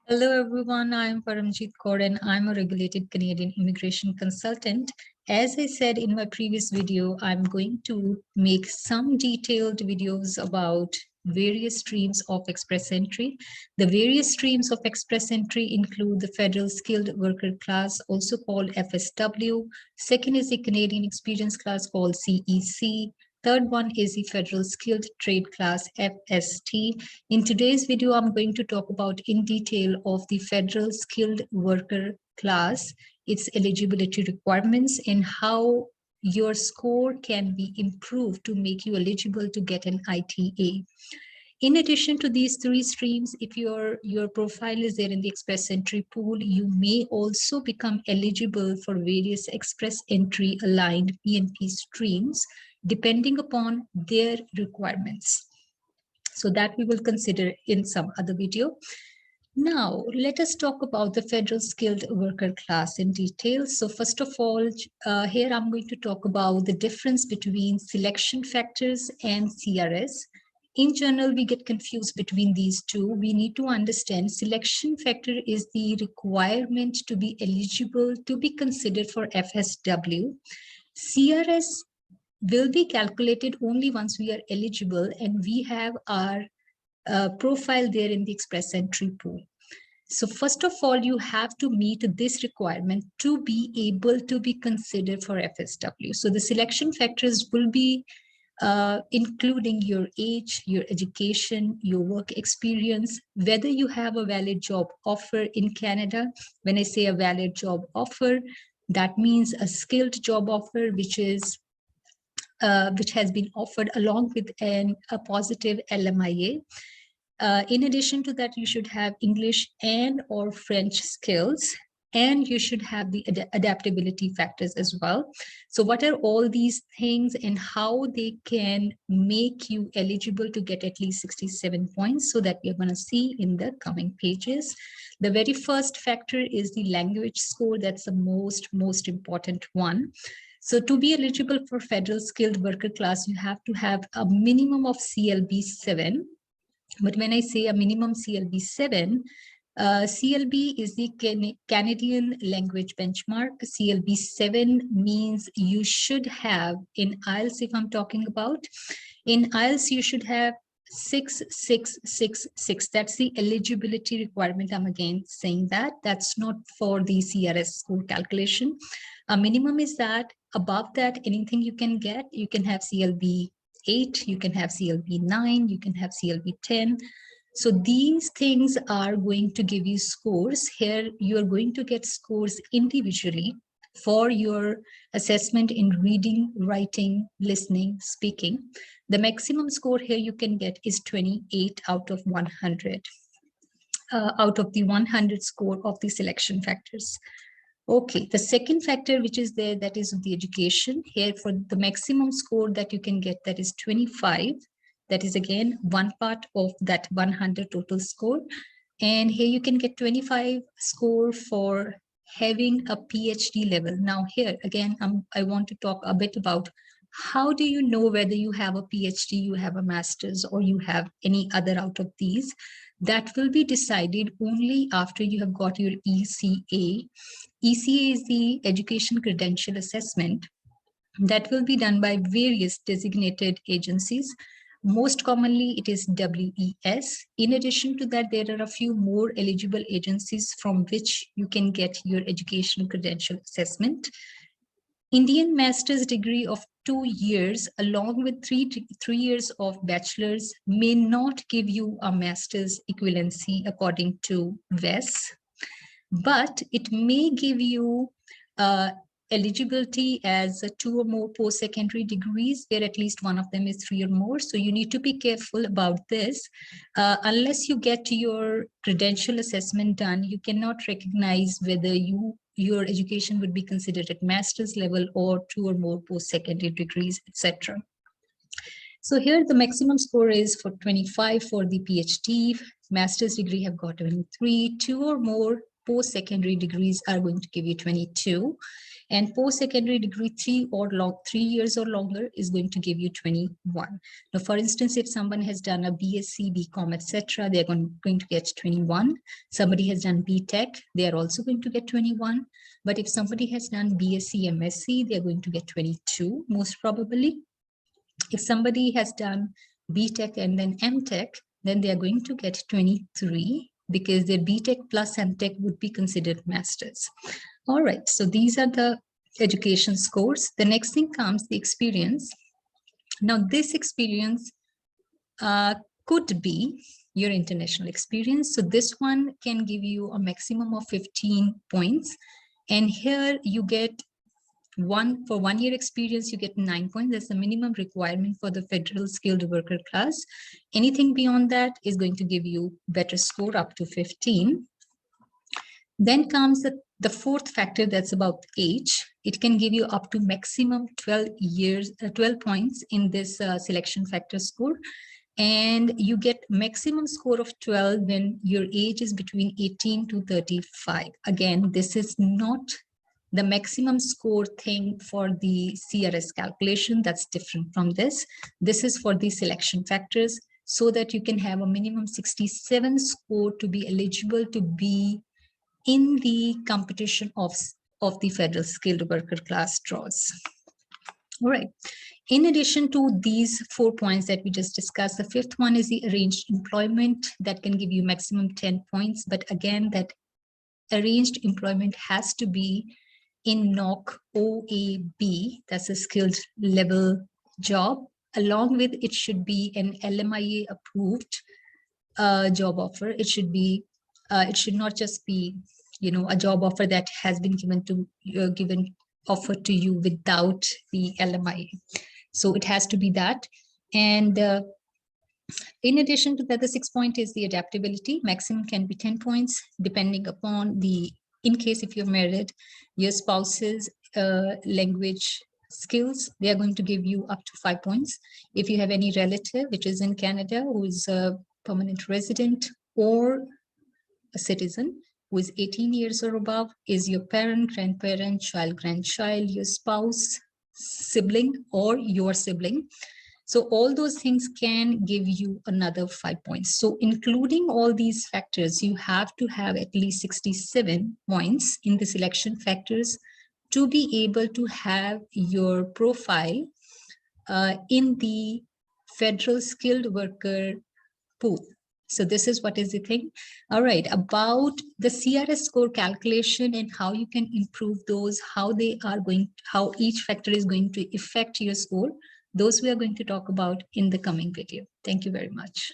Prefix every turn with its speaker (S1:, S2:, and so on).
S1: Hello everyone, I'm Paramjit Kaur and I'm a regulated Canadian immigration consultant. As I said in my previous video, I'm going to make some detailed videos about various streams of express entry. The various streams of express entry include the Federal Skilled Worker class, also called FSW. Second is the Canadian Experience class called CEC. Third one is the Federal Skilled Trade class, FST. In today's video, I'm going to talk about in detail of the Federal Skilled Worker class, its eligibility requirements, and how your score can be improved to make you eligible to get an ITA. In addition to these three streams, if your profile is there in the express entry pool, you may also become eligible for various express entry aligned PNP streams, depending upon their requirements. So that we will consider in some other video. Now, let us talk about the Federal Skilled Worker class in detail. So first of all, here I'm going to talk about the difference between selection factors and CRS. In general, we get confused between these two. We need to understand selection factor is the requirement to be eligible to be considered for FSW. CRS will be calculated only once we are eligible and we have our profile there in the express entry pool. So first of all, you have to meet this requirement to be able to be considered for FSW. So the selection factors will be including your age, your education, your work experience, whether you have a valid job offer in Canada. When I say a valid job offer, that means a skilled job offer, which has been offered along with a positive LMIA. In addition to that, you should have English and or French skills, and you should have the adaptability factors as well. So what are all these things and how they can make you eligible to get at least 67 points, so that we're going to see in the coming pages. The very first factor is the language score. That's the most important one. So to be eligible for Federal Skilled Worker class, you have to have a minimum of CLB 7. But when I say a minimum CLB 7, CLB is the Canadian language benchmark. CLB 7 means you should have, in IELTS, if I'm talking about, in IELTS, you should have 6,666. That's the eligibility requirement. I'm again saying that. That's not for the CRS score calculation. A minimum is that. Above that, anything you can get, you can have CLB 8, you can have CLB 9, you can have CLB 10. So these things are going to give you scores. Here, you are going to get scores individually for your assessment in reading, writing, listening, speaking. The maximum score here you can get is 28 out of 100, out of the 100 score of the selection factors. Okay, the second factor which is there, that is the education. Here for the maximum score that you can get, that is 25. That is again one part of that 100 total score. And here you can get 25 score for having a PhD level. Now here again, I want to talk a bit about how do you know whether you have a PhD, you have a master's, or you have any other out of these. That will be decided only after you have got your ECA. ECA is the Education Credential Assessment that will be done by various designated agencies. Most commonly, it is WES. In addition to that, there are a few more eligible agencies from which you can get your Education Credential Assessment. Indian master's degree of 2 years along with three years of bachelor's may not give you a master's equivalency according to WES, but it may give you eligibility as 2 or more post-secondary degrees, where at least one of them is 3 or more. So you need to be careful about this. Unless you get your credential assessment done, you cannot recognize whether your education would be considered at master's level or 2 or more post-secondary degrees, etc. So here the maximum score is for 25 for the PhD. Master's degree have got 23, 2 or more post-secondary degrees are going to give you 22. And post-secondary degree 3 years or longer is going to give you 21. Now, for instance, if someone has done a BSc, BCom, etc., they're going to get 21. Somebody has done BTech, they are also going to get 21. But if somebody has done BSc, MSc, they're going to get 22, most probably. If somebody has done BTech and then MTech, then they are going to get 23 because their BTech plus MTech would be considered masters. All right, so these are the education scores. The next thing comes the experience. Now, this experience could be your international experience. So this one can give you a maximum of 15 points. And here you get for 1 year experience, you get 9 points. That's the minimum requirement for the federal skilled worker class. Anything beyond that is going to give you better score up to 15. Then comes the fourth factor, that's about age. It can give you up to maximum 12 points in this selection factor score. And you get maximum score of 12 when your age is between 18 to 35. Again, this is not the maximum score thing for the CRS calculation. That's different from this. This is for the selection factors so that you can have a minimum 67 score to be eligible to be in the competition of the federal skilled worker class draws. All right. In addition to these 4 points that we just discussed, the fifth one is the arranged employment that can give you maximum 10 points. But again, that arranged employment has to be in NOC OAB, that's a skilled level job. Along with it should be an LMIA approved job offer. It should be, it should not just be, a job offer that has been offered to you without the LMIA. So it has to be that. And in addition to that, the 6th point is the adaptability. Maximum can be 10 points, depending upon in case if you're married, your spouse's language skills, they are going to give you up to 5 points. If you have any relative which is in Canada who is a permanent resident or a citizen who is 18 years or above, is your parent, grandparent, child, grandchild, your spouse, sibling, or your sibling. So all those things can give you another 5 points. So including all these factors, you have to have at least 67 points in the selection factors to be able to have your profile in the federal skilled worker pool. So this is what is the thing. All right, about the CRS score calculation and how you can improve those, how each factor is going to affect your score. Those we are going to talk about in the coming video. Thank you very much.